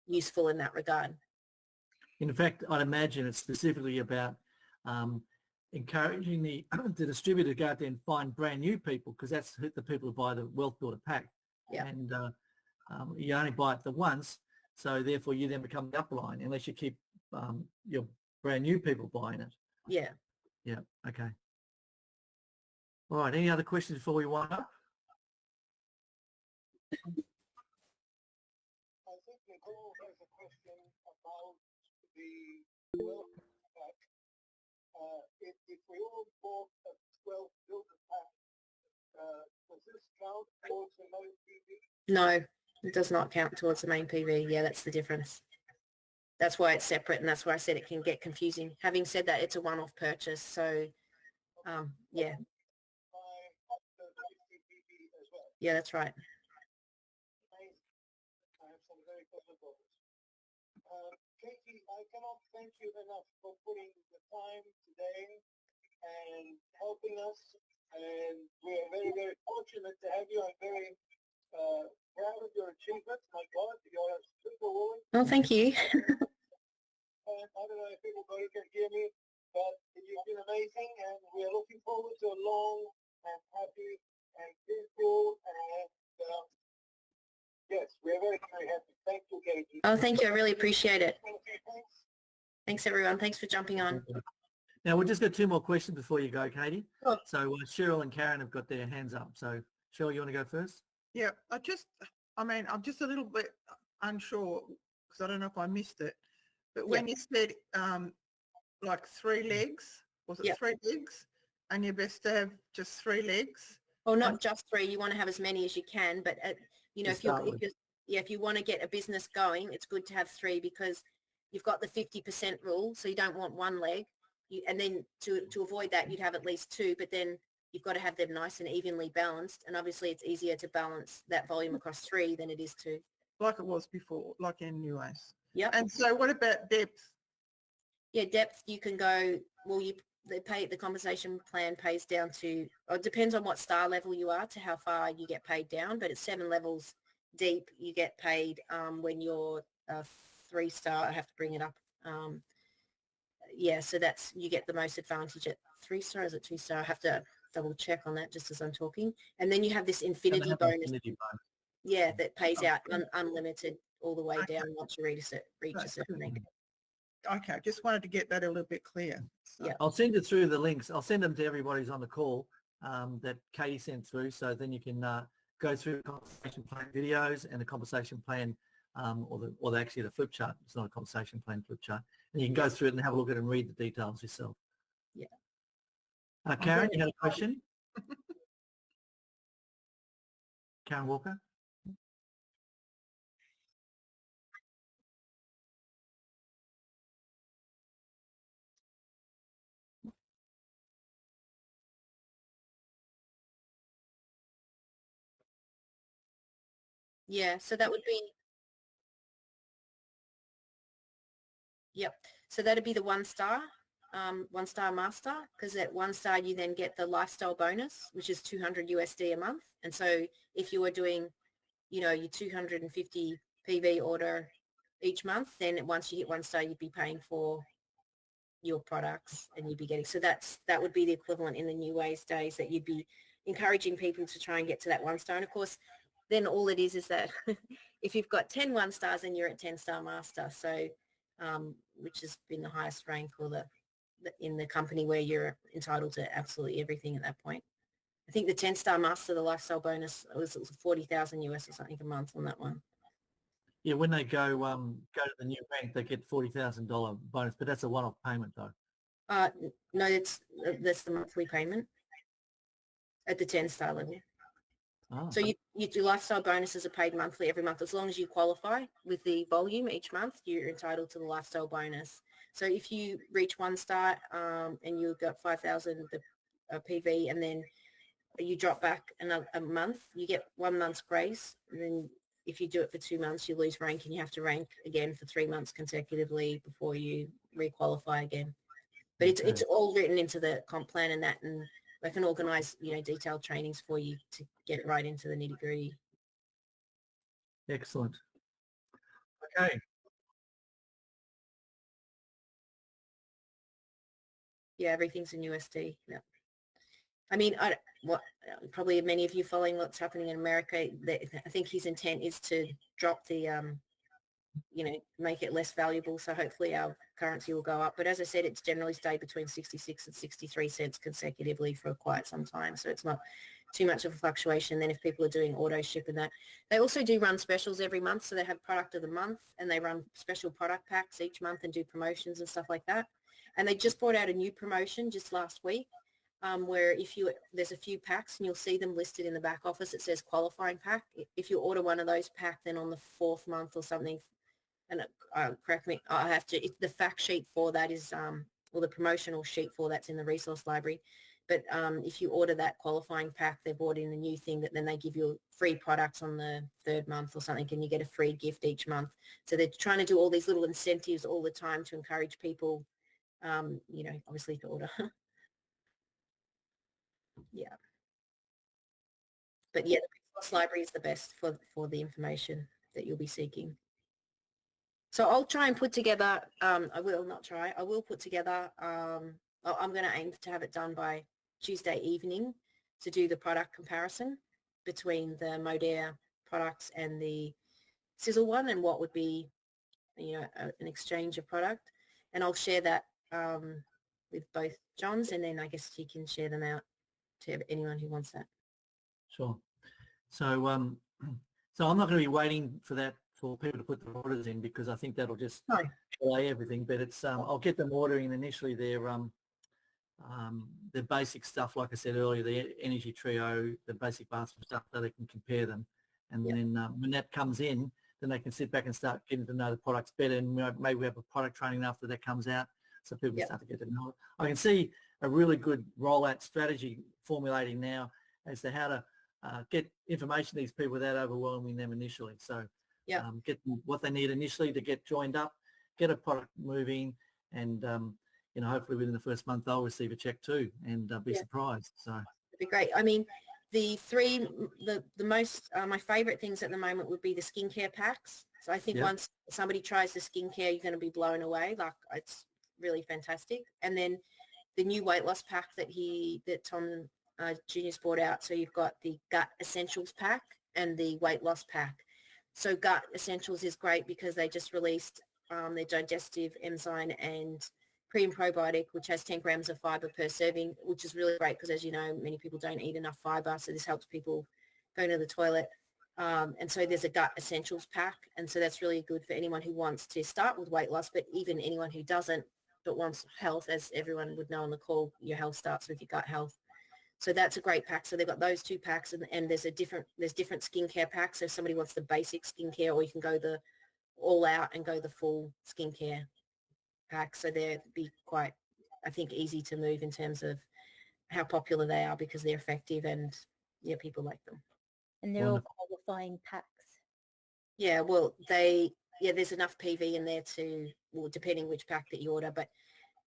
A: useful in that regard.
B: In fact, I'd imagine it's specifically about encouraging the distributor to go out there and find brand new people, because that's the people who buy the wealth builder pack.
A: Yeah.
B: And you only buy it the once, so therefore you then become the upline unless you keep your brand new people buying it.
A: Yeah.
B: Yeah, okay. All right, any other questions before we wind up?
C: I think Nicole has a question about the wealth pack. If we all bought a 12 builder pack, does this count towards the main PV?
A: No, it does not count towards the main PV. Yeah, that's the difference. That's why it's separate, and that's why I said it can get confusing. Having said that, it's a one-off purchase, so yeah. Yeah, that's right.
C: I have some very pleasant thoughts. Katie, I cannot thank you enough for putting the time today and helping us. And we are very, very fortunate to have you. I'm very proud of your achievements. My God, you are a superwoman.
A: Oh, thank you.
C: And I don't know if everybody can hear me, but you've been amazing, and we are looking forward to a long and happy and peaceful and yes, we're very, very happy. Thank you, Katie.
A: Oh, thank you. I really appreciate it. Thanks, everyone. Thanks for jumping on.
B: Now, we've just got 2 more questions before you go, Katie.
A: Oh.
B: So Cheryl and Karen have got their hands up. So Cheryl, you want to go first?
G: Yeah, I'm just a little bit unsure because I don't know if I missed it. But when you said like 3 legs, was it 3 legs? And you're best to have just 3 legs?
A: Well, not just 3. You want to have as many as you can, but if you want to get a business going, it's good to have 3 because you've got the 50% rule, so you don't want 1 leg. And then to avoid that, you'd have at least 2, but then you've got to have them nice and evenly balanced. And obviously, it's easier to balance that volume across 3 than it is 2.
G: Like it was before, like in New Ways.
A: Yep.
G: And so what about depth?
A: Yeah, depth, you can go, well, the compensation plan pays down to, or it depends on what star level you are to how far you get paid down, but it's 7 levels deep. You get paid when you're 3-star. I have to bring it up. So you get the most advantage at 3-star. Is it 2-star? I have to double check on that just as I'm talking. And then you have this infinity bonus. Yeah, that pays out unlimited all the way down once you reach a certain length.
G: Okay, I just wanted to get that a little bit clear. So.
A: Yeah.
B: I'll send it through the links. I'll send them to everybody who's on the call that Katie sent through, so then you can go through the compensation plan videos and the compensation plan or actually the flip chart. It's not a compensation plan, flip chart. And you can go through it and have a look at it and read the details yourself.
A: Yeah.
B: Karen, you had a question? Karen Walker?
A: Yeah, so that would be, yep. So that'd be the 1-star, 1-star master, because at 1-star you then get the lifestyle bonus, which is 200 USD a month. And so if you were doing, you know, your 250 PV order each month, then once you hit 1-star, you'd be paying for your products and you'd be getting, so that would be the equivalent in the New Ways days, that you'd be encouraging people to try and get to that 1-star. And of course, then all it is that if you've got 10 1-stars, then you're at 10-star master. So, which has been the highest rank, or the in the company where you're entitled to absolutely everything at that point. I think the 10-star master, the lifestyle bonus, it was 40,000 US or something a month on that one.
B: Yeah, when they go to the new rank, they get $40,000 bonus, but that's a one-off payment though.
A: No, that's the monthly payment at the 10-star level.
B: Oh.
A: So your lifestyle bonuses are paid monthly every month. As long as you qualify with the volume each month, you're entitled to the lifestyle bonus. So if you reach 1-star and you've got 5,000 PV, and then you drop back a month, you get 1 month's grace. And then if you do it for 2 months, you lose rank and you have to rank again for 3 months consecutively before you requalify again. But it's all written into the comp plan and that, and I can organise, you know, detailed trainings for you to get right into the nitty gritty.
B: Excellent. Okay.
A: Yeah, everything's in USD. Yeah. I mean, probably many of you following what's happening in America, I think his intent is to drop the, you know, make it less valuable. So hopefully our currency will go up. But as I said, it's generally stayed between 66 and 63 cents consecutively for quite some time. So it's not too much of a fluctuation. Then if people are doing auto ship and that, they also do run specials every month. So they have product of the month and they run special product packs each month and do promotions and stuff like that. And they just brought out a new promotion just last week, where there's a few packs and you'll see them listed in the back office. It says qualifying pack. If you order one of those pack, then on the 4th month or something, and correct me, I have to, the fact sheet for that is, or the promotional sheet for that's in the resource library. But if you order that qualifying pack, they brought in a new thing that then they give you free products on the 3rd month or something, and you get a free gift each month. So they're trying to do all these little incentives all the time to encourage people, you know, obviously to order. Yeah. But yeah, the resource library is the best for the information that you'll be seeking. So I'll try and put together, I will put together, I'm going to aim to have it done by Tuesday evening to do the product comparison between the Modere products and the Sisel one, and what would be, you know, an exchange of product. And I'll share that with both Johns, and then I guess he can share them out to anyone who wants that.
B: Sure. So so I'm not going to be waiting for that for people to put the orders in, because I think that'll just delay everything. But it's I'll get them ordering initially their basic stuff, like I said earlier, the energy trio, the basic bathroom stuff, so they can compare them. And then when that comes in, then they can sit back and start getting to know the products better. And maybe we have a product training after that comes out, so people can start to get to know it. I can see a really good rollout strategy formulating now as to how to get information to these people without overwhelming them initially. So get them what they need initially to get joined up, get a product moving, and you know, hopefully within the first month they'll receive a check too, and be surprised. So
A: it'd be great. I mean, the most my favorite things at the moment would be the skincare packs. So I think once somebody tries the skincare, you're going to be blown away. Like, it's really fantastic. And then the new weight loss pack that Tom Junior's brought out. So you've got the gut essentials pack and the weight loss pack. So gut essentials is great because they just released their digestive enzyme and pre and probiotic, which has 10 grams of fiber per serving, which is really great because, as you know, many people don't eat enough fiber. So this helps people go to the toilet. And so there's a gut essentials pack. And so that's really good for anyone who wants to start with weight loss, but even anyone who doesn't, but wants health. As everyone would know on the call, your health starts with your gut health. So that's a great pack. So they've got those 2 packs, and there's different skincare packs. So if somebody wants the basic skincare, or you can go the all out and go the full skincare pack. So they'd be quite, I think, easy to move in terms of how popular they are because they're effective and people like them.
E: And they're all qualifying packs.
A: Yeah, well, there's enough PV in there to, well, depending which pack that you order. But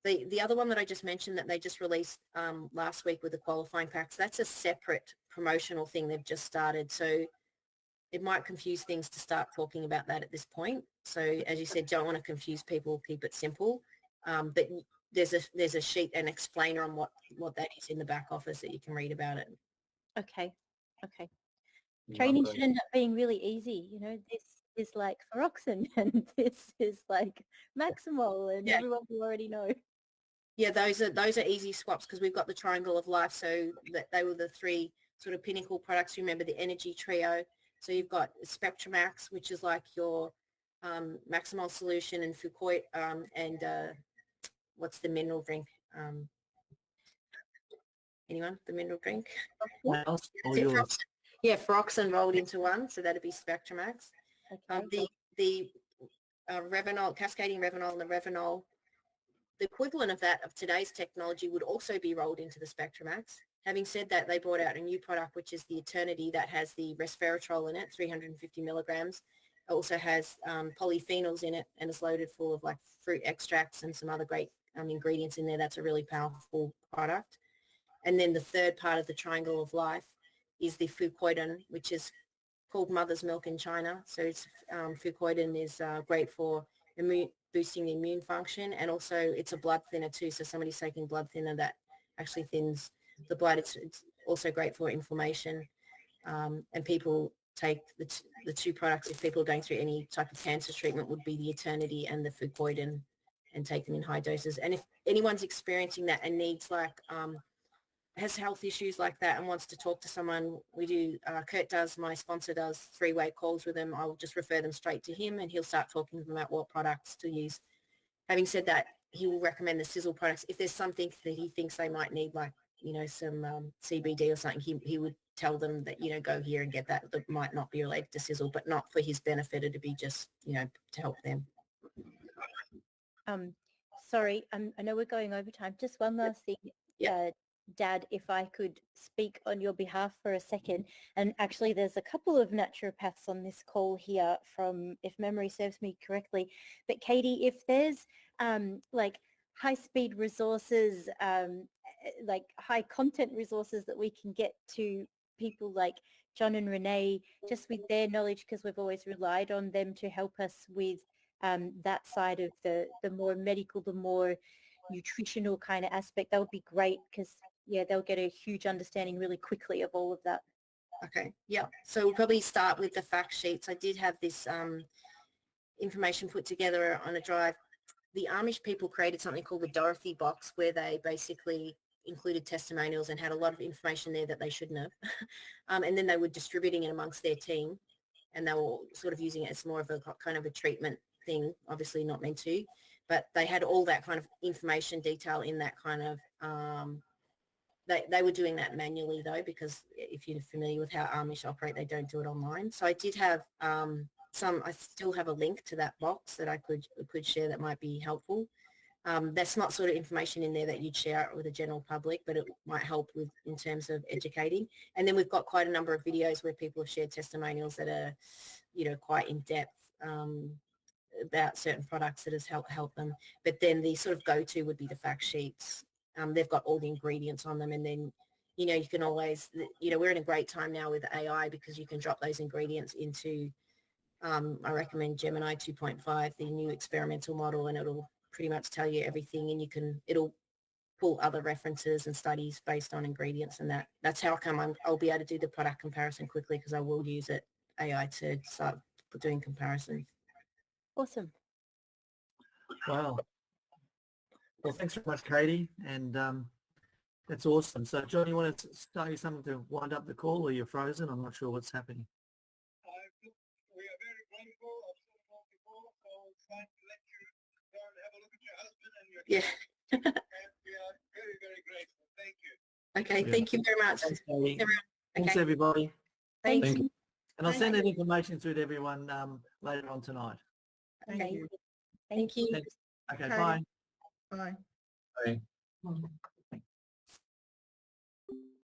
A: the other one that I just mentioned that they just released last week with the qualifying packs, that's a separate promotional thing they've just started. So it might confuse things to start talking about that at this point. So as you said, don't want to confuse people, keep it simple. But there's a sheet, an explainer on what that is in the back office that you can read about it.
E: Okay. Okay. Training
D: Lovely.
E: should end up being really easy. You know, this is like Feroxin and this is like Maximol and
A: Yeah.
E: everyone you already know.
A: Yeah, those are easy swaps because we've got the triangle of life. So that they were the three sort of pinnacle products. Remember the energy trio. So you've got Spectramax, which is like your Maximol solution, and Fucoid, and what's the mineral drink? Anyone? The mineral drink?
B: Else, all
A: Is it
B: yours.
A: Feroxin? Yeah, Feroxin rolled into one. So that'd be Spectramax.
E: Okay.
A: The Revinol, cascading Revinol, and the Revinol, the equivalent of that of today's technology would also be rolled into the Spectramax. Having said that, they brought out a new product, which is the Eternity, that has the resveratrol in it, 350 milligrams. It also has polyphenols in it and is loaded full of like fruit extracts and some other great ingredients in there. That's a really powerful product. And then the third part of the triangle of life is the fucoidan, which is called mother's milk in China. So it's fucoidan is great for boosting the immune function, and also it's a blood thinner too. So somebody's taking blood thinner that actually thins the blood. It's also great for inflammation, and people take the two products if people are going through any type of cancer treatment would be the Eternity and the fucoidan, and take them in high doses. And if anyone's experiencing that and needs like has health issues like that and wants to talk to someone, we do, Kurt does, my sponsor does 3-way calls with them. I'll just refer them straight to him and he'll start talking to them about what products to use. Having said that, he will recommend the Sisel products. If there's something that he thinks they might need, like, you know, some CBD or something, he would tell them that, you know, go here and get that. That might not be related to Sisel, but not for his benefit. It'd be just, you know, to help them.
E: Sorry, I know we're going over time. Just one last thing, Dad, if I could speak on your behalf for a second. And actually, there's a couple of naturopaths on this call here from, if memory serves me correctly. But Katie, if there's like high-speed resources, like high content resources that we can get to people like John and Renee, just with their knowledge, because we've always relied on them to help us with that side of the more medical, the more nutritional kind of aspect, that would be great, because yeah, they'll get a huge understanding really quickly of all of that.
A: Okay, yeah. So we'll probably start with the fact sheets. I did have this information put together on a drive. The Amish people created something called the Dorothy box, where they basically included testimonials and had a lot of information there that they shouldn't have. And then they were distributing it amongst their team, and they were sort of using it as more of a kind of a treatment thing, obviously not meant to, but they had all that kind of information detail in that kind of, they were doing that manually though, because if you're familiar with how Amish operate, they don't do it online. So I did have I still have a link to that box that I could share that might be helpful. That's not sort of information in there that you'd share with the general public, but it might help with in terms of educating. And then we've got quite a number of videos where people have shared testimonials that are, you know, quite in depth about certain products that has helped them. But then the sort of go-to would be the fact sheets. They've got all the ingredients on them, and then, you know, you can always, you know, we're in a great time now with AI because you can drop those ingredients into, I recommend Gemini 2.5, the new experimental model, and it'll pretty much tell you everything, and it'll pull other references and studies based on ingredients, and that's how come I'll be able to do the product comparison quickly, because I will use AI to start doing comparisons.
E: Awesome.
B: Wow. Well, thanks very much, Katie, and that's awesome. So, John, you want to say something to wind up the call, or you're frozen? I'm not sure what's happening.
C: We are very grateful. I've said it all before, so it's time to let you go and have a look at your husband and your kids. And we are very, very grateful. Thank you.
A: Okay, thank you very much.
B: Thanks, Katie.
A: Everyone.
B: Thanks,
A: Okay.
B: everybody.
E: Thank
D: Thank
E: you.
B: And I'll send that information through to everyone later on tonight.
G: Thank
A: Okay.
G: you.
A: Thank you.
B: Thanks. Okay,
G: Katie.
B: bye.
G: Bye.
D: Bye.
B: Bye.